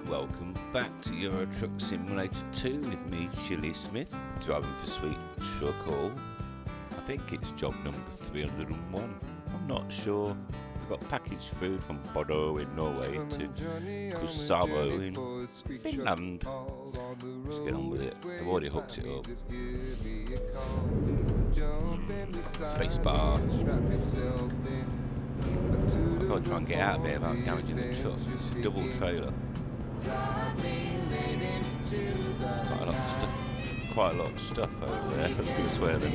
Welcome back to Euro Truck Simulator 2 with me, Chilly Smith, driving for Sweet Truck Hall. I think it's job number 301. I'm not sure. We've got packaged food from Bodo in Norway to Kuusamo in Finland. Let's get on with it. I've already hooked it up. Spacebar. I've got to try and get out of here without damaging the truck. It's a double trailer. Quite a lot of stuff over there. Let's go swear them.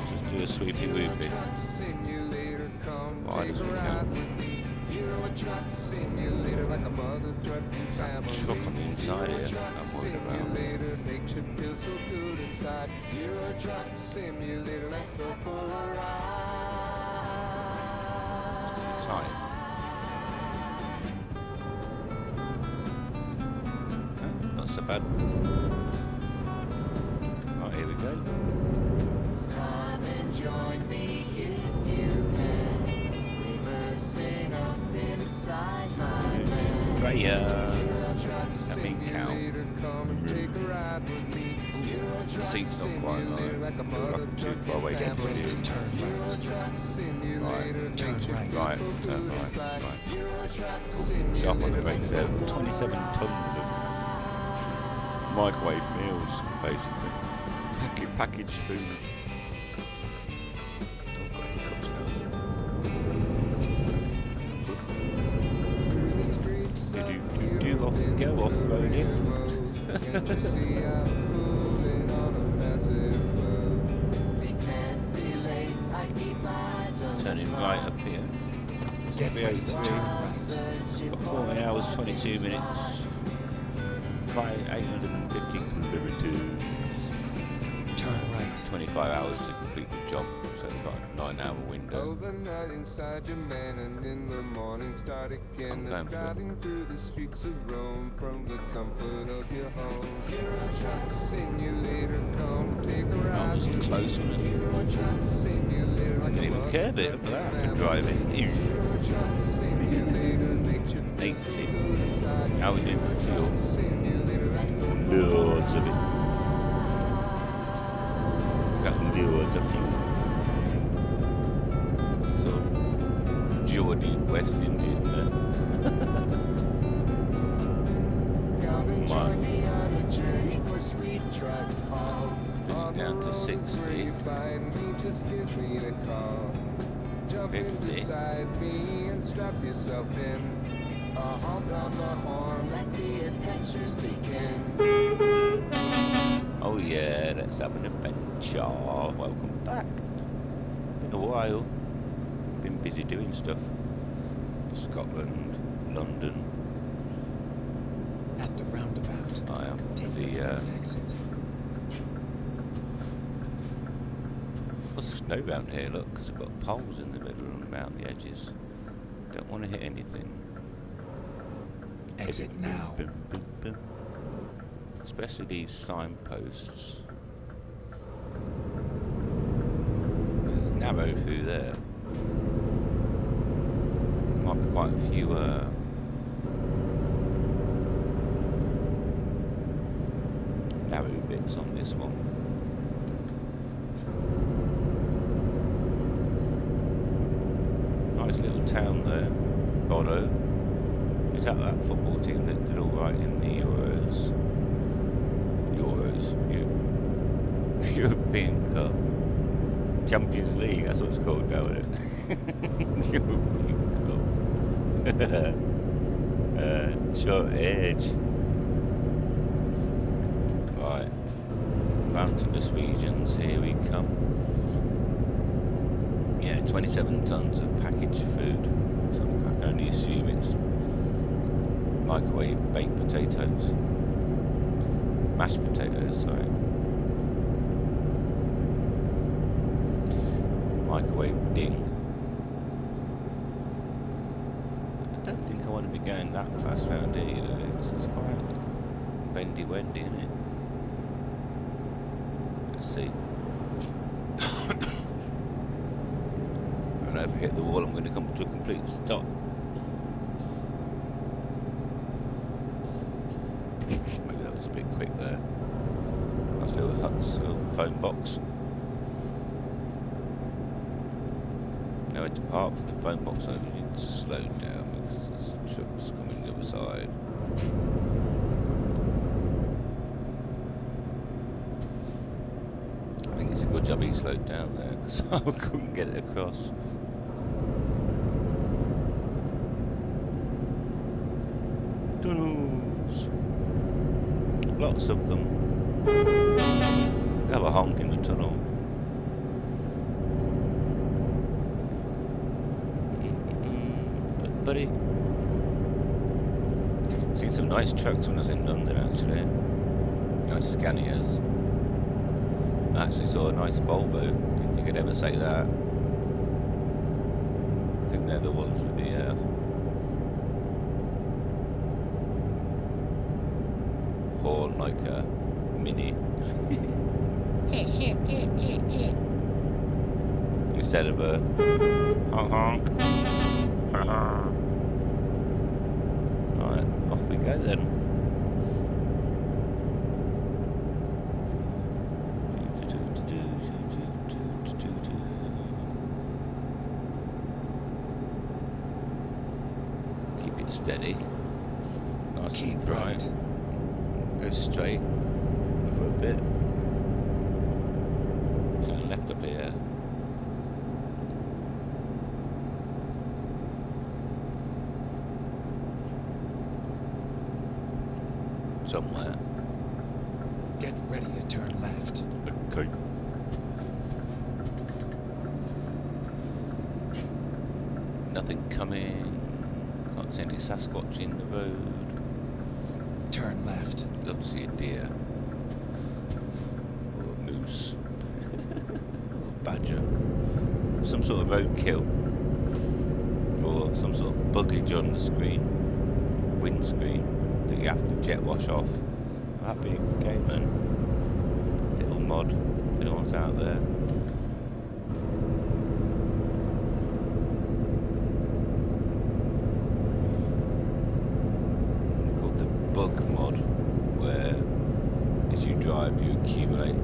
Just do a sweepy whoopy. Wide as we can. Truck on the inside here, I'm worried about. Tight. Not so bad. Right, here we go. Come and join me if you can. Reversing up inside my van. Freya. That mean cow. The seat's not quite low. Not too far away from the view. Right, turn right. Sharp on the brakes there. 27 tons of microwave meals, basically. Packaged food. Don't got any cups now. Do go off-roading. Turning right up here. Get ready to turn. Got 14 hours, 22 minutes. 850 kilometers. Turn right. 25 hours to complete the job, so we've got a 9-hour window. Overnight inside your man, and in the morning start again. Driving through the streets of Rome from the comfort of your home. Euro Truck Simulator, come take a ride. That was close, wasn't it? Euro Truck Simulator, I didn't even care a bit of that for driving. Euro Truck Simulator, makes you feel so 80. good inside. How are we doing for fuel? Loads of it. Got loads of fuel. So, Geordie, West Indian there. Come and join me on a journey for Sweet Truck Hall. Bring it down to 60. Just give me the call. Jump in 50. beside me and strap yourself in. A honk on the horn, let the adventures begin. Oh yeah, let's have an adventure. Welcome back. Been a while. Been busy doing stuff. Scotland, London. At the roundabout. I am Take the the exit. what's the snow around here? Look, it's got poles in the middle and around the edges. Don't want to hit anything. Exit now. Boom, boom, boom. Especially these signposts. It's narrow through there. Might be quite a few narrow bits on this one. Nice little town there, Bodo. Is that football team that did all right in the Euros? European Cup. Champions League, that's what it's called now, isn't it? European Cup. Short edge. Right. Mountainous regions, here we come. Yeah, 27 tons of packaged food. So I can only assume it's microwave baked potatoes. Mashed potatoes, sorry. Microwave ding. I don't think I want to be going that fast round here, you know. It's quite bendy-wendy, isn't it? Let's see. And if I hit the wall, I'm going to come to a complete stop. box, or phone box. Now to park for the phone box, I need to slow down because there's trucks coming the other side. I think it's a good job he slowed down there because I couldn't get it across. Tunnels. Lots of them. Have a honk in the tunnel. Buddy. Seen some nice trucks when I was in London actually. Nice Scanias. I actually saw a nice Volvo. Didn't think I'd ever say that. I think they're the ones with the horn like a Mini. Instead of a honk honk. Right, off we go then. Keep it steady. Nice Keep and bright. right. Go straight for a bit. Turn left up here. Somewhere. Get ready to turn left. Okay. Nothing coming. Can't see any Sasquatch in the road. Turn left. Don't see a deer. Or a moose. Or a badger. Some sort of roadkill. Or some sort of buggage on the screen. Windscreen. That you have to jet wash off. Happy game then. Little mod. If anyone's out there. Called the bug mod, where as you drive you accumulate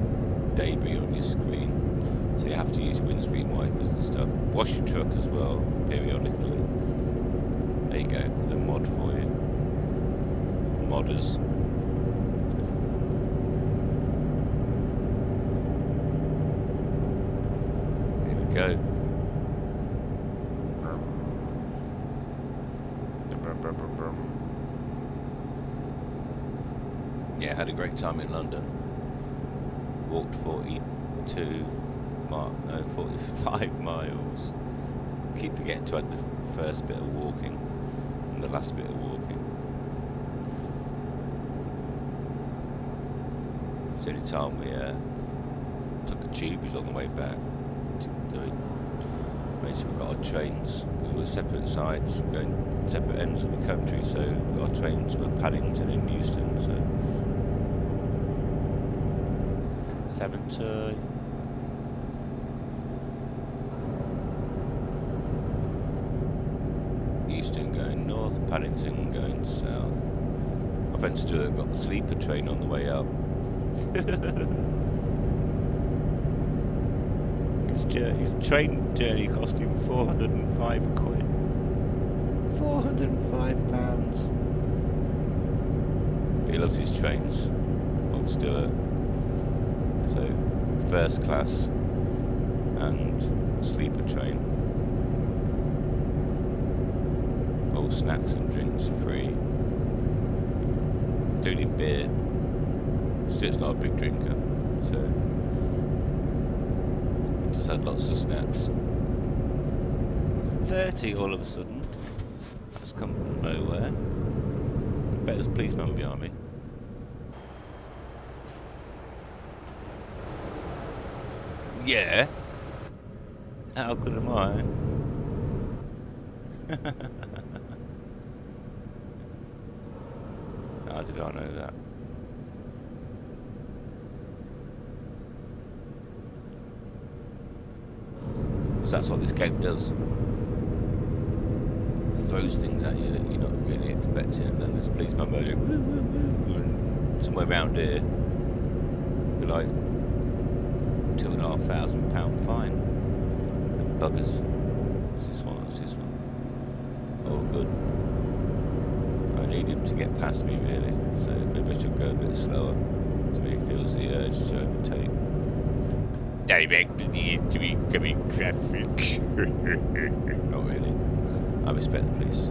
debris on your screen. So you have to use windscreen wipers and stuff. Wash your truck as well, periodically. There you go, there's a mod for you. Modders. Here we go. Yeah, had a great time in London. Walked 45 miles. Keep forgetting to add the first bit of walking and the last bit of walking. The only time we took a tube was on the way back. Made sure we got our trains because we were separate sides, going separate ends of the country. So our trains were Paddington and Euston. So 70. Euston going north, Paddington going south. My friend Stuart got the sleeper train on the way up. His train journey cost him 405 quid. £405. But he loves his trains. Old Stuart. So, first class and sleeper train. All snacks and drinks free. Including beer. Stuart's not a big drinker, so just had lots of snacks. 30 all of a sudden. That's come from nowhere. I bet there's a policeman behind me. Yeah. How good am I? How did I know that? Because that's what this game does. It throws things at you that you're not really expecting, and then there's a policeman going woo, woo, woo, and somewhere around here, you're like, £2,500 fine. Buggers. What's this one? What's this one? Oh, good. I need him to get past me, really. So maybe I should go a bit slower. So he feels the urge to overtake. Direct to the incoming traffic. Not really. I respect the police.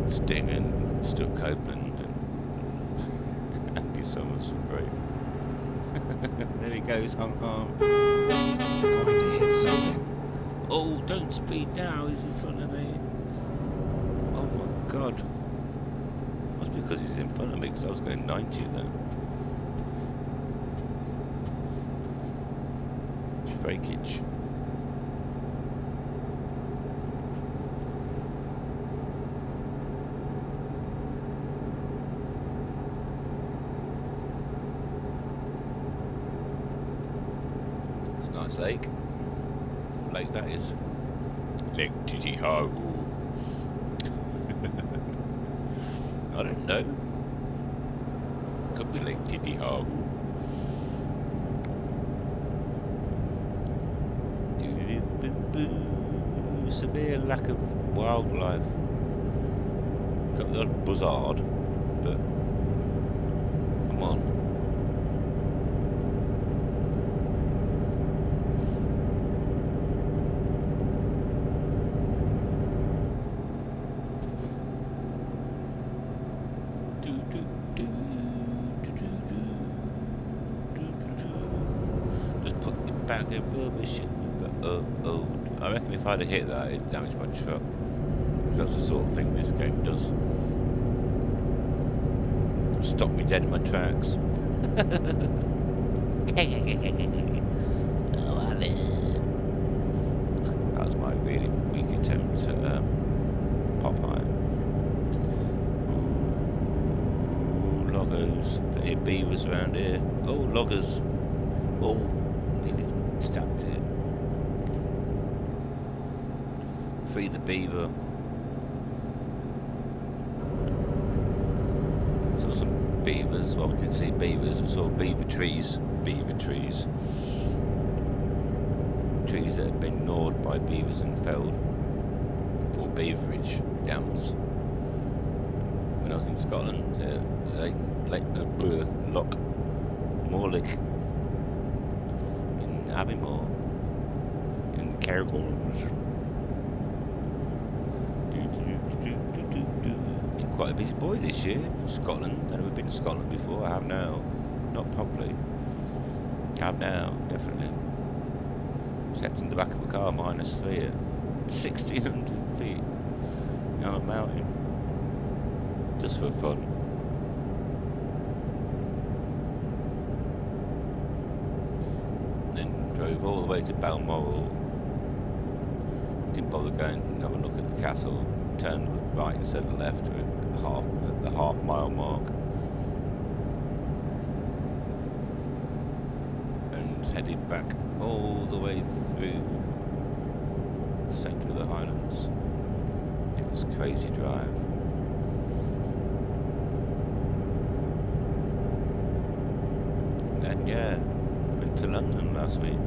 Sting and Stuart Copeland and Andy Summers were great. There he goes, hung hung. Going to hit something. Oh, don't speed now, he's in front of me. Oh my god. Must be because he's in front of me, because I was going 90 then. Breakage. It's a nice lake. Lake that is. Lake Titiharu. I don't know. Could be Lake Titiharu. Severe lack of wildlife. Got the odd buzzard, but come on. Just put it back in rubbish. Oh. I reckon if I'd have hit that, it'd damage my truck. Because that's the sort of thing this game does. Stop me dead in my tracks. That was my really weak attempt at Popeye. Ooh, loggers. Plenty of beavers around here. Oh, loggers. Oh, nearly stabbed it. Free the beaver. Saw some beavers. Well, we didn't see beavers. We saw beaver trees. Beaver trees. Trees that have been gnawed by beavers and felled for beaverage dams. When I was in Scotland, Loch Morlich in Aviemore, in Cairngorms. Been quite a busy boy this year. Scotland. I've never been to Scotland before. I have now. Not properly. I have now, definitely. Stepped in the back of a car -3 at 1,600 feet on a mountain. Just for fun. Then drove all the way to Balmoral. Didn't bother going and have a look at the castle. Turned right instead of left at the half-mile mark. And headed back all the way through the centre of the Highlands. It was a crazy drive. And yeah, went to London last week.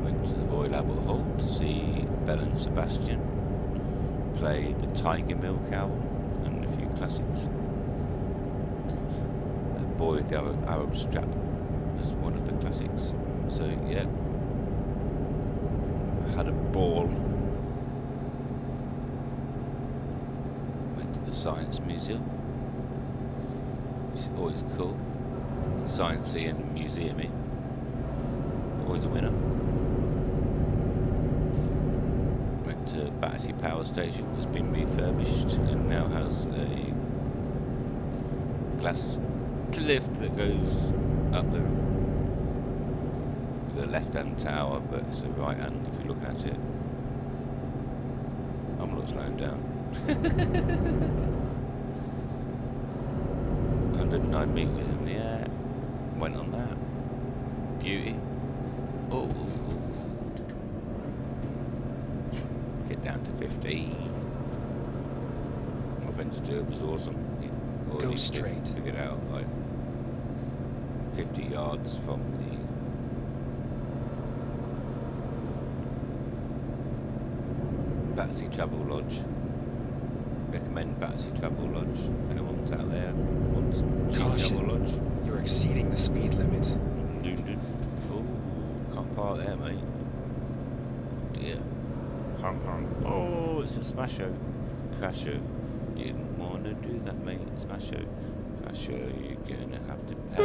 Went to the Royal Albert Hall to see Belle and Sebastian play the Tiger Milk album and a few classics. Boy with the Arab Strap was one of the classics. So yeah, I had a ball. Went to the Science Museum, which is always cool. Sciencey and museumy. Always a winner. Went to Battersea Power Station, that's been refurbished and now has a glass lift that goes up the left-hand tower, but it's the right hand if you look at it. I'm not slowing down. 109 metres in the air. Went on that. Beauty. Oh. Get down to 15. My friend Stuart was awesome. He Go straight. Figured out like 50 yards from the Battersea Travel Lodge. Recommend Battersea Travel Lodge. If anyone's out there wants cheap Caution. travel lodge. You're exceeding the speed limit. Oh, can't park there, mate. Dear. Hung hung. Oh, it's a smasho. Crasher. Didn't want to do that, mate. Smasho. Crasher, you're gonna have to pay.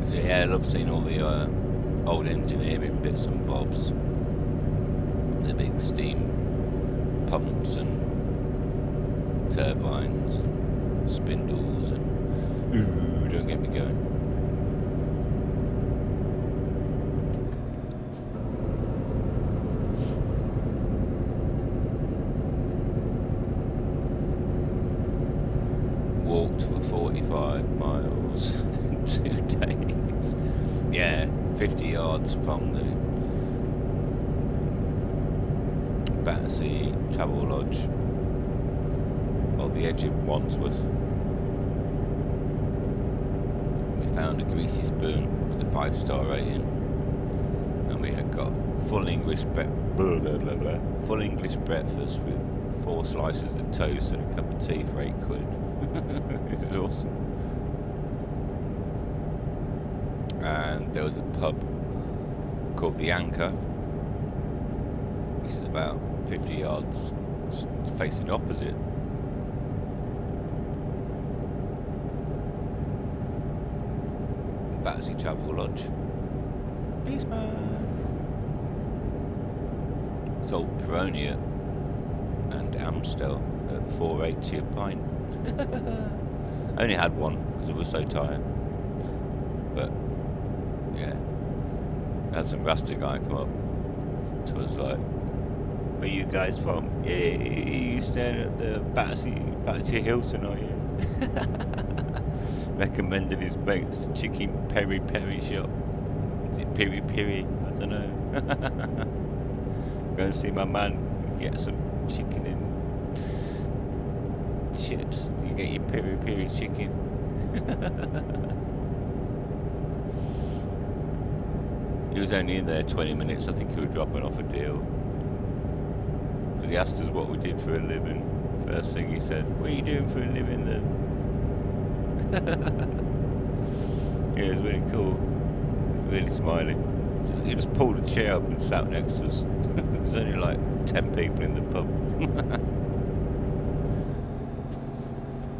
So yeah, I love seeing all the old engineering bits and bobs. The big steam pumps and turbines and spindles and ooh, don't get me going. Walked for 45 miles in 2 days. Yeah, 50 yards from the Battersea Travel Lodge on the edge of Wandsworth. We found a greasy spoon with a 5-star rating, and we had got full English full English breakfast with 4 slices of toast and a cup of tea for £8. It was awesome. And there was a pub called the Anchor, which is about 50 yards facing opposite. Battersea Travel Lodge. Peace, man. Sold Peroni and Amstel at $4.80 a pint. I only had one because I was so tired. But yeah, I had some Rasta guy come up to us like, "Where you guys from?" "Yeah, you staying at the Battersea Hilton, are you?" Recommended his mate's chicken peri peri shop. Is it peri peri? I don't know. Go and see my man, get some chicken and chips. You get your peri peri chicken. He was only in there 20 minutes. I think he was dropping off a deal. Because he asked us what we did for a living. First thing he said, "What are you doing for a living then?" Yeah, it was really cool. Really smiling. He just pulled a chair up and sat next to us. There was only like 10 people in the pub.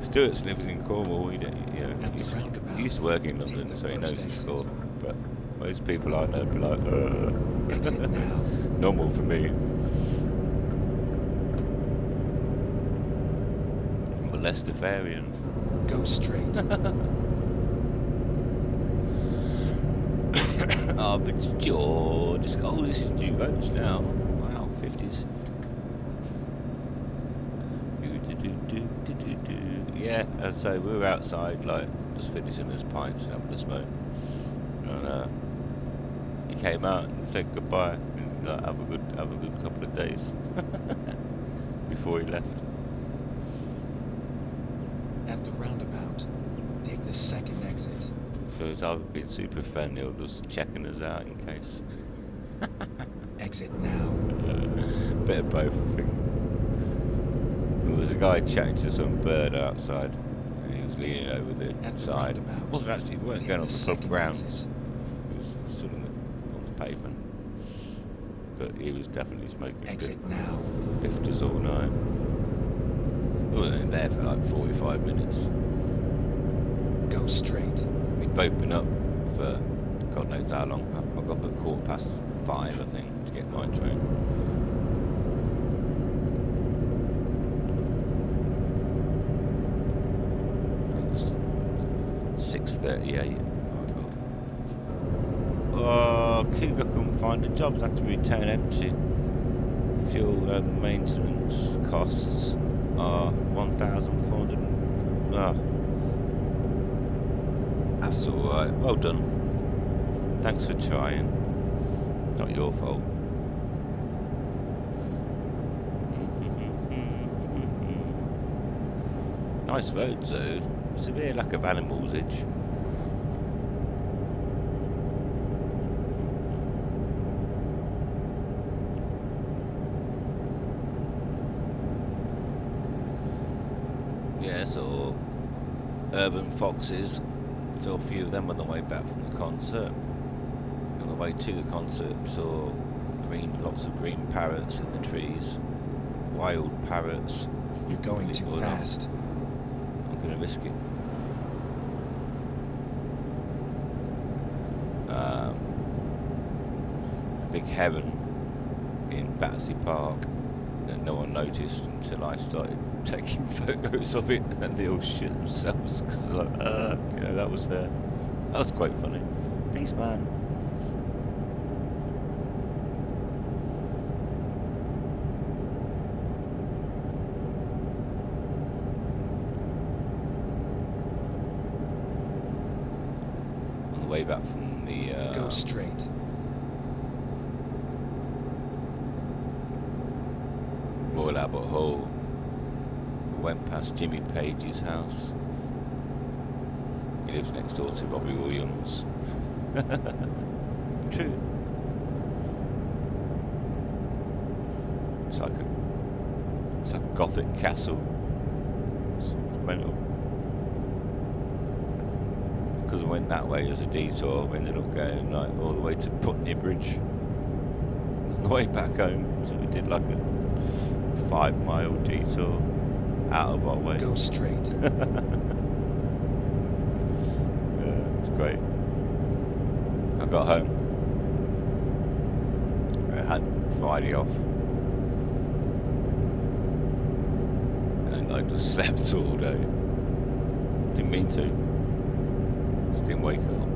Stuart's lives in Cornwall. He used to work in London, so he knows his score. But most people I know be like, Exit now. normal for me. I'm a Leicesterfarian. Go straight. Oh, but George, oh, this is new roads now. Wow, 50s. Yeah, and so we were outside, like, just finishing his pints and having a smoke. And he came out and said goodbye and like, have a good couple of days before he left. At the roundabout, take the second exit. So he's either been super friendly or just checking us out in case. Exit now. Bit of both, I think. There was a guy chatting to some bird outside, and he was leaning over the side. He weren't going on the club grounds. He was stood on the pavement. But he was definitely smoking Exit now. 50s all night. We were only there for like 45 minutes. Go straight. We'd both been up for God knows how long. I got up at 5:15, I think, to get my train. 6:38. Oh, Cougar couldn't find a job. Had to return empty. Fuel and maintenance costs are 1,400. That's all right. Well done. Thanks for trying. Not your fault. Nice roads though. Severe lack of animals edge. Yeah, so urban foxes. Saw a few of them on the way back from the concert. On the way to the concert, saw lots of green parrots in the trees. Wild parrots. You're going too fast. I'm gonna risk it. A big heron in Battersea Park that no one noticed until I started taking photos of it, and they all shit themselves because they're like, you know, that was quite funny. Peace, man. On the way back from the go straight. Royal Albert Hall. Went past Jimmy Page's house. He lives next door to Robbie Williams. True. It's like a Gothic castle. It's mental. Because I went that way as a detour, we ended up going like all the way to Putney Bridge. On the way back home, so we did like a 5-mile detour. Out of our way. Go straight. Yeah, it's great. I got home. I had Friday off. And I just slept all day. Didn't mean to. Just didn't wake up.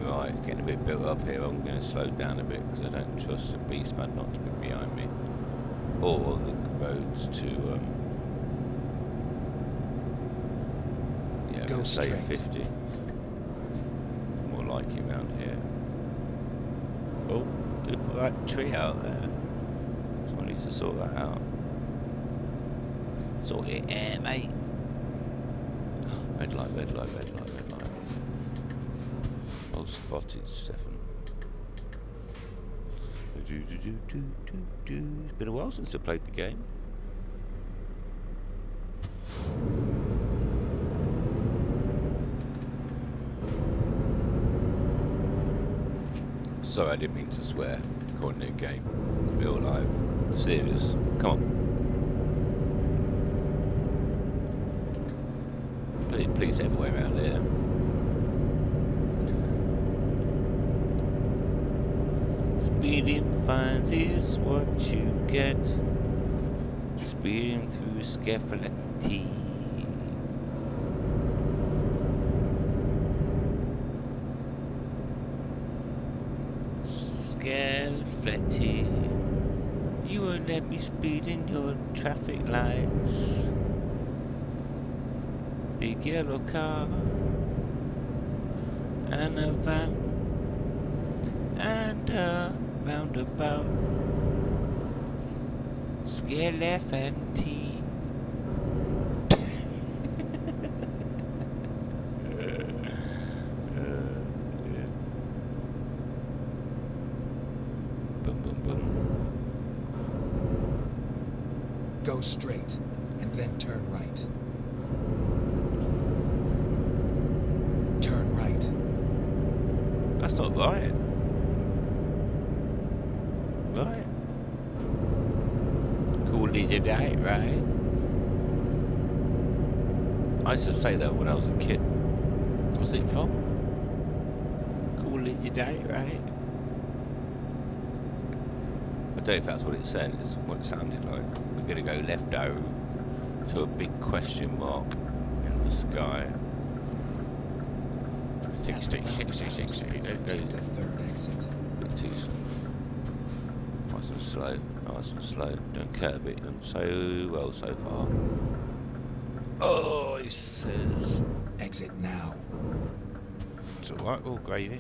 Right, it's getting a bit built up here. I'm going to slow down a bit because I don't trust the Beastman not to be behind me. Or the roads to... Go say straight. 50. More like it around here. Oh, look at that tree out there. Someone needs to sort that out. Sort it out, mate. Red light, red light, red light, red light. Oh, spotted, Stefan. It's been a while since I played the game. Sorry, I didn't mean to swear. Calling it a game. Real life. Serious. Come on. Please, everywhere around here. Speeding fines is what you get. Speeding through Scaffoletti. Scaffoletti. You won't let me speed in your traffic lights. Big yellow car and a van and a roundabout. Scaffoletti. Go straight and then turn right. Turn right. That's not right. Right. Cool today, right? I used to say that when I was a kid. What's it from? Cool today, right? I don't know if that's what it said, it's what it sounded like. We're gonna go left out to a big question mark in the sky. 60, 60, 60. Don't go. Take the third exit. A bit too slow. Nice and slow. Nice and slow. Don't curb it. Done so well so far. Oh, he says. Exit now. It's alright, all gravy.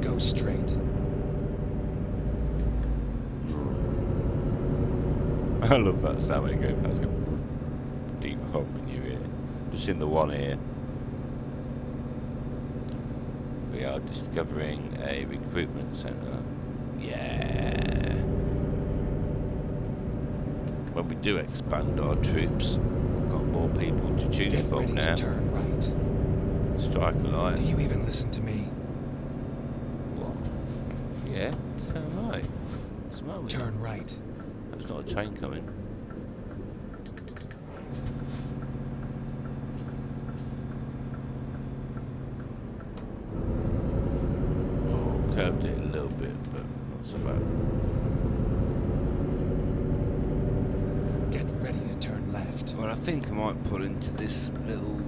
Go straight. I love that sound when it goes past. Deep hum in your ear. Just in the one ear. We are discovering a recruitment centre. Yeah. When we do expand our troops, we've got more people to choose Get from ready now. to turn right. Strike a light. Do you even listen to me? What? Yeah? Turn right. What's the matter with you? Turn right. There's not a train coming. Oh, curved it a little bit, but not so bad. Get ready to turn left. Well, I think I might pull into this little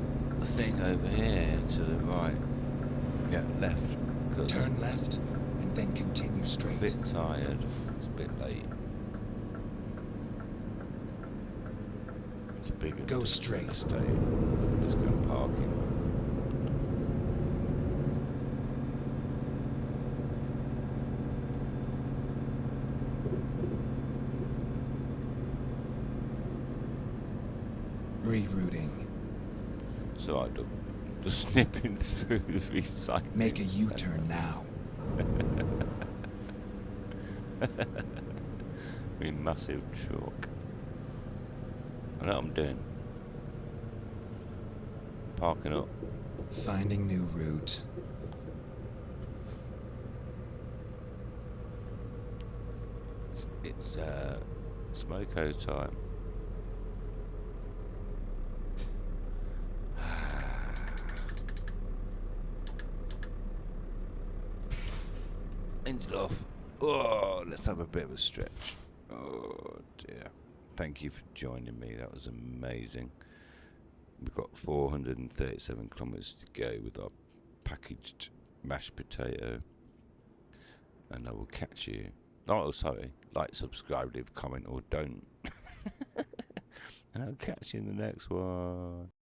thing over here to the right. Yeah, left. Because Turn left and then continue I'm a straight. bit tired. It's a bit late. It's a big Go industrial straight. estate. Just go parking. Rerouting. So I do. Just snipping through the recycling. Make a U-turn now. With massive chalk. I know what I'm doing. Parking up. Finding new route. It's smoko time. Ended off. Oh, let's have a bit of a stretch. Oh dear. Thank you for joining me. That was amazing. We've got 437 kilometres to go with our packaged mashed potato. And I will catch you. Oh, sorry. Like, subscribe, leave a comment, or don't. And I'll catch you in the next one.